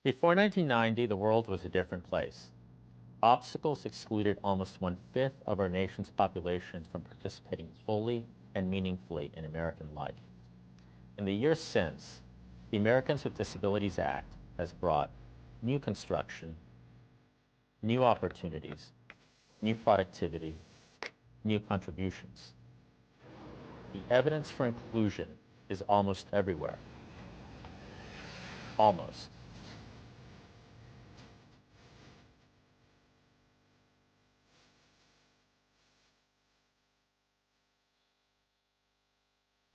Before 1990, the world was a different place. Obstacles excluded almost one-fifth of our nation's population from participating fully and meaningfully in American life. In the years since, the Americans with Disabilities Act has brought new construction, new opportunities, new productivity, new contributions. The evidence for inclusion is almost everywhere. Almost.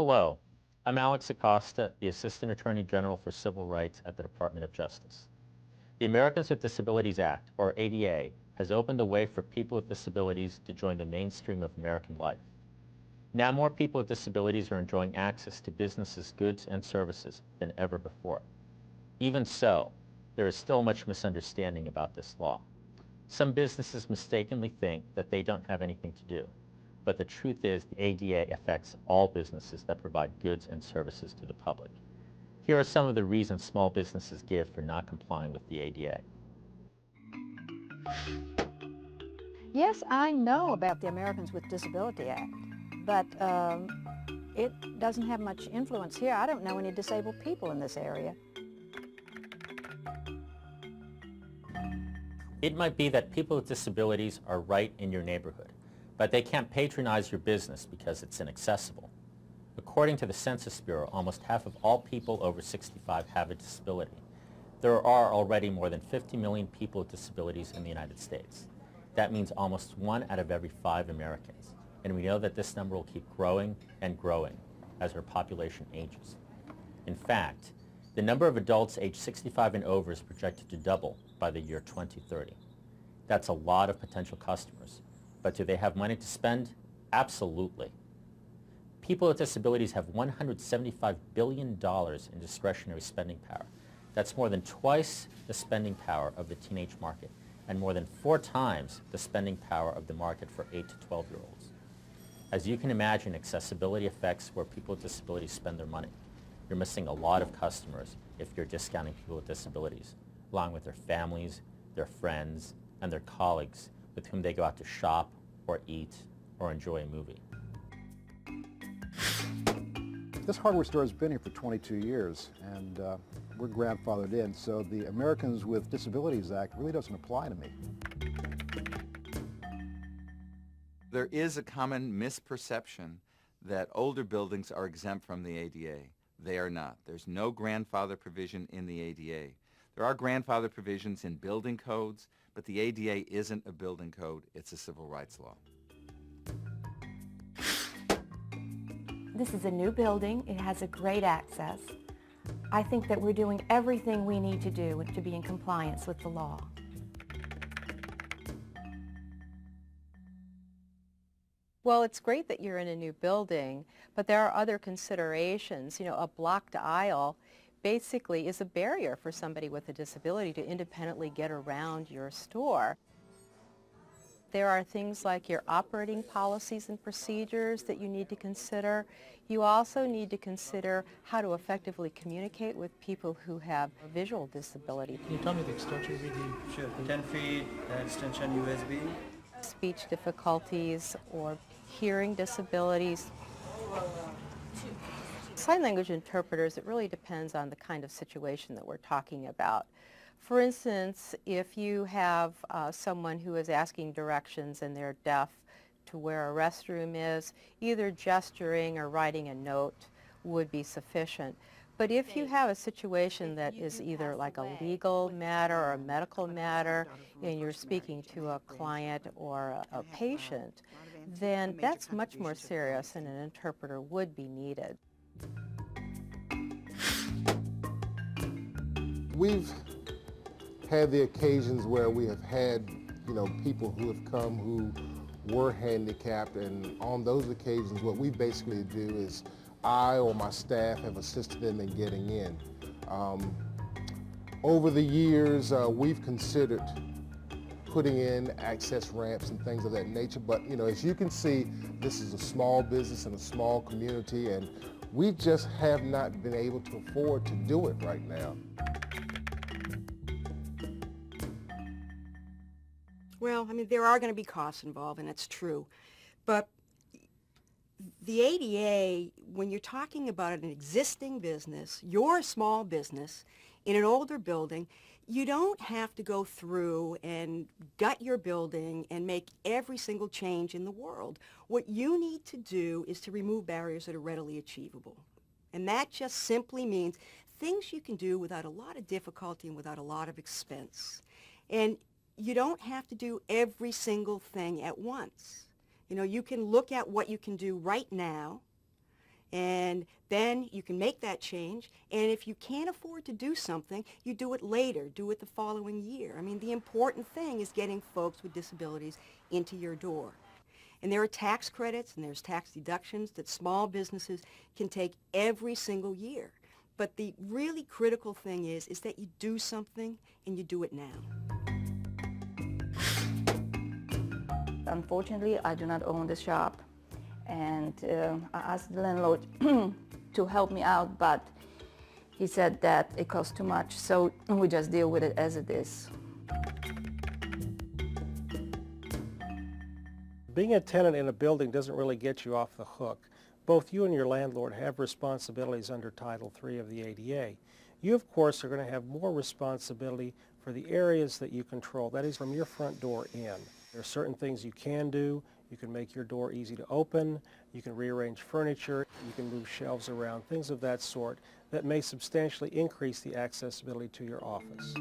Hello, I'm Alex Acosta, the Assistant Attorney General for Civil Rights at the Department of Justice. The Americans with Disabilities Act, or ADA, has opened the way for people with disabilities to join the mainstream of American life. Now more people with disabilities are enjoying access to businesses, goods, and services than ever before. Even so, there is still much misunderstanding about this law. Some businesses mistakenly think that they don't have anything to do. But the truth is the ADA affects all businesses that provide goods and services to the public. Here are some of the reasons small businesses give for not complying with the ADA. Yes, I know about the Americans with Disability Act, but it doesn't have much influence here. I don't know any disabled people in this area. It might be that people with disabilities are right in your neighborhood, but they can't patronize your business because it's inaccessible. According to the Census Bureau, almost half of all people over 65 have a disability. There are already more than 50 million people with disabilities in the United States. That means almost 1 out of every 5 Americans, and we know that this number will keep growing and growing as our population ages. In fact, the number of adults aged 65 and over is projected to double by the year 2030. That's a lot of potential customers. But do they have money to spend? Absolutely. People with disabilities have $175 billion in discretionary spending power. That's more than twice the spending power of the teenage market and more than 4 times the spending power of the market for 8 to 12-year-olds. As you can imagine, accessibility affects where people with disabilities spend their money. You're missing a lot of customers if you're discounting people with disabilities, along with their families, their friends, and their colleagues with whom they go out to shop or eat or enjoy a movie. This hardware store has been here for 22 years, and we're grandfathered in, so the Americans with Disabilities Act really doesn't apply to me. There is a common misperception that older buildings are exempt from the ADA. They are not. There's no grandfather provision in the ADA. There are grandfather provisions in building codes, but the ADA isn't a building code, it's a civil rights law. This is a new building. It has a great access. I think that we're doing everything we need to do to be in compliance with the law. Well, it's great that you're in a new building, but there are other considerations. You know, a blocked aisle basically is a barrier for somebody with a disability to independently get around your store. There are things like your operating policies and procedures that you need to consider. You also need to consider how to effectively communicate with people who have a visual disability. Can you tell me the extension of the... Sure, 10 feet, extension USB. Speech difficulties or hearing disabilities. Sign language interpreters, it really depends on the kind of situation that we're talking about. For instance, if you have someone who is asking directions and they're deaf to where a restroom is, either gesturing or writing a note would be sufficient. But if you have a situation that is either like a legal matter or a medical matter and you're speaking to a client or a patient, then that's much more serious and an interpreter would be needed. We've had the occasions where we have had, people who have come who were handicapped, and on those occasions what we basically do is I or my staff have assisted them in getting in. Over the years, we've considered putting in access ramps and things of that nature, but as you can see, this is a small business in a small community, and we just have not been able to afford to do it right now. Well, I mean, there are going to be costs involved, and that's true. But the ADA, when you're talking about an existing business, your small business in an older building, you don't have to go through and gut your building and make every single change in the world. What you need to do is to remove barriers that are readily achievable. And that just simply means things you can do without a lot of difficulty and without a lot of expense. And you don't have to do every single thing at once. You know, you can look at what you can do right now, and then you can make that change. And if you can't afford to do something, you do it later, do it the following year. I mean, the important thing is getting folks with disabilities into your door. And there are tax credits and there's tax deductions that small businesses can take every single year. But the really critical thing is that you do something and you do it now. Unfortunately, I do not own the shop, and I asked the landlord to help me out, but he said that it costs too much, so we just deal with it as it is. Being a tenant in a building doesn't really get you off the hook. Both you and your landlord have responsibilities under Title III of the ADA. You, of course, are going to have more responsibility for the areas that you control, that is from your front door in. There are certain things you can do. You can make your door easy to open. You can rearrange furniture. You can move shelves around, things of that sort that may substantially increase the accessibility to your office.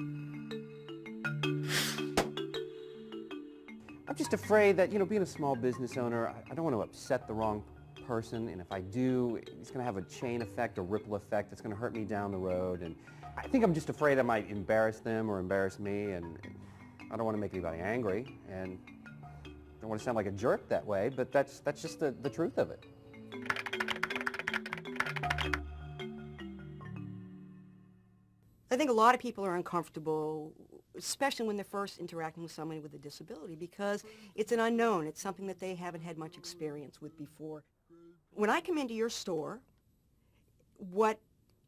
I'm just afraid that, being a small business owner, I don't want to upset the wrong person, and if I do, it's going to have a chain effect, a ripple effect that's going to hurt me down the road, and I think I'm just afraid I might embarrass them or embarrass me, and I don't want to make anybody angry, and I don't want to sound like a jerk that way, but that's just the truth of it. I think a lot of people are uncomfortable, especially when they're first interacting with somebody with a disability, because it's an unknown. It's something that they haven't had much experience with before. When I come into your store, what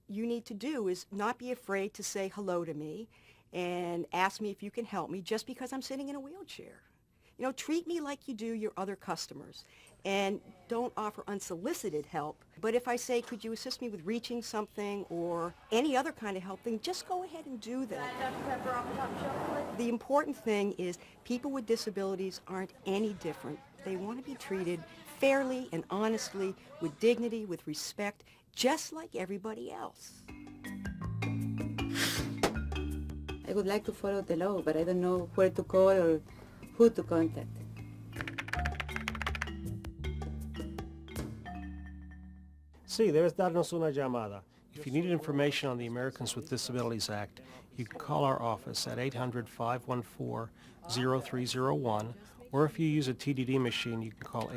you need to do is not be afraid to say hello to me and ask me if you can help me just because I'm sitting in a wheelchair. Treat me like you do your other customers, and don't offer unsolicited help. But if I say, could you assist me with reaching something or any other kind of help, then just go ahead and do that. The important thing is people with disabilities aren't any different. They want to be treated fairly and honestly, with dignity, with respect, just like everybody else. I would like to follow the law, but I don't know where to call or who to contact. Sí, debes darnos una llamada. If you need information on the Americans with Disabilities Act, you can call our office at 800-514-0301, or if you use a TDD machine, you can call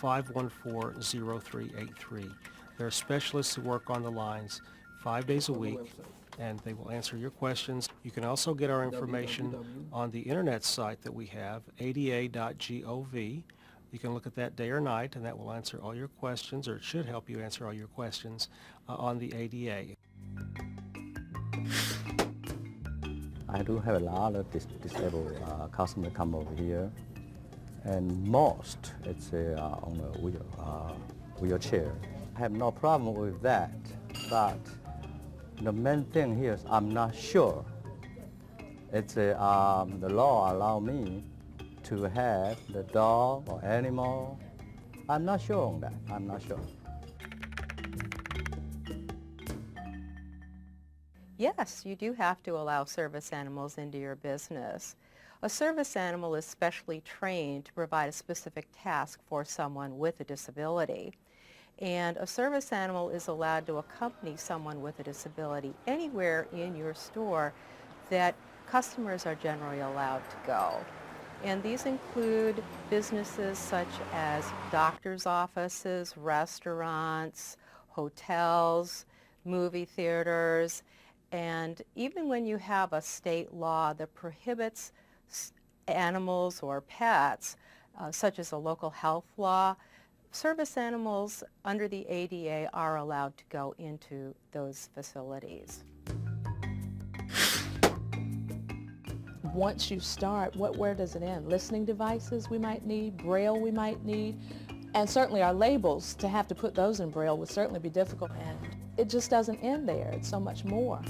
800-514-0383. There are specialists who work on the lines 5 days a week, and they will answer your questions. You can also get our information on the internet site that we have, ada.gov. You can look at that day or night, and that will answer all your questions, or it should help you answer all your questions on the ADA. I do have a lot of disabled customers come over here, and most it's on a wheelchair. I have no problem with that, but the main thing here is I'm not sure. It's the law allow me to have the dog or animal. I'm not sure on that. I'm not sure. Yes, you do have to allow service animals into your business. A service animal is specially trained to provide a specific task for someone with a disability. And a service animal is allowed to accompany someone with a disability anywhere in your store that customers are generally allowed to go. And these include businesses such as doctor's offices, restaurants, hotels, movie theaters, and even when you have a state law that prohibits animals or pets, such as a local health law, service animals under the ADA are allowed to go into those facilities. once you start, where does it end? Listening devices we might need, Braille we might need, and certainly our labels, to have to put those in Braille would certainly be difficult, and it just doesn't end there. It's so much more.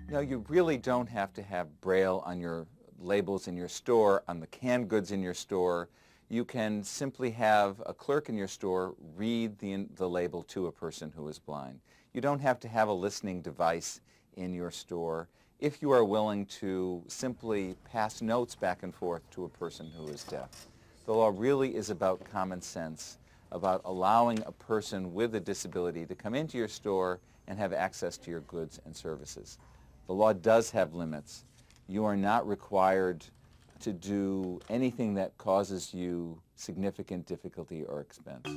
No, you really don't have to have Braille on your labels in your store, on the canned goods in your store. You can simply have a clerk in your store read the label to a person who is blind. You don't have to have a listening device in your store if you are willing to simply pass notes back and forth to a person who is deaf. The law really is about common sense, about allowing a person with a disability to come into your store and have access to your goods and services. The law does have limits. You are not required to do anything that causes you significant difficulty or expense.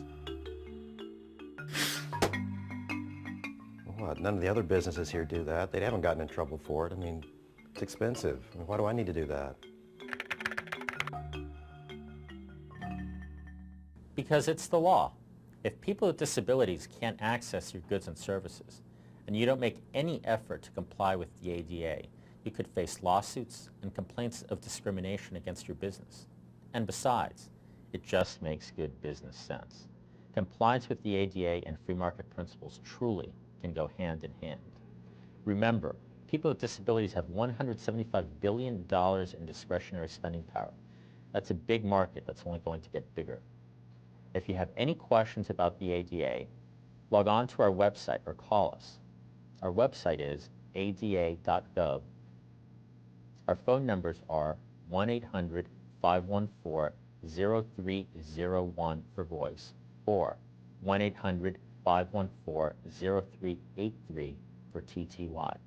What? None of the other businesses here do that. They haven't gotten in trouble for it. I mean, it's expensive. I mean, why do I need to do that? Because it's the law. If people with disabilities can't access your goods and services, and you don't make any effort to comply with the ADA, you could face lawsuits and complaints of discrimination against your business. And besides, it just makes good business sense. Compliance with the ADA and free market principles truly can go hand in hand. Remember, people with disabilities have $175 billion in discretionary spending power. That's a big market that's only going to get bigger. If you have any questions about the ADA, log on to our website or call us. Our website is ada.gov. Our phone numbers are 1-800-514-0301 for voice or 1-800-514-0383 for TTY.